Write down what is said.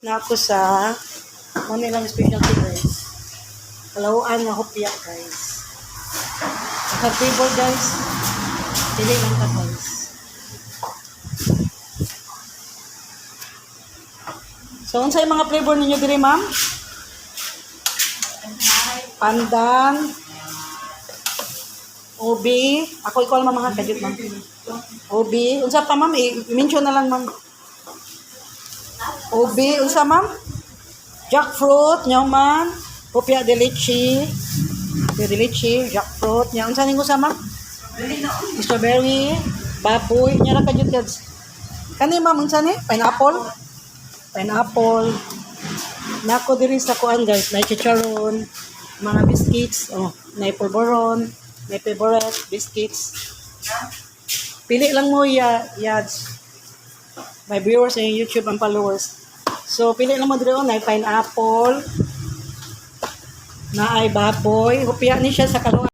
Na ako sa Manilang specialty guys. Kalawaan nga hopya guys. Sa table guys. Dili lang ka guys. So unsay mga flavor ninyo diri ma'am? Pandan, ubi, ako ikaw lang mga kadjut ma'am. Ubi, unsa pa ma'am? I-mention na lang ma'am. Ubi, unsa ma'am? Jackfruit, nyaw man. Hopya de leche. De leche, jackfruit, nyaw. Unsa ning usa ma'am? Strawberry, baboy, nya ra kadjut kads. Kani ma'am unsa ni? Pineapple. Pineapple. Nako diri sa kuan guys, may chicharon, mga biscuits, may polvoron, may favorite biscuits. Pili lang mo yads. My viewers sa YouTube and followers. So pili lang mo diri na pineapple, na ay baboy, hopya ni siya sa kaluan.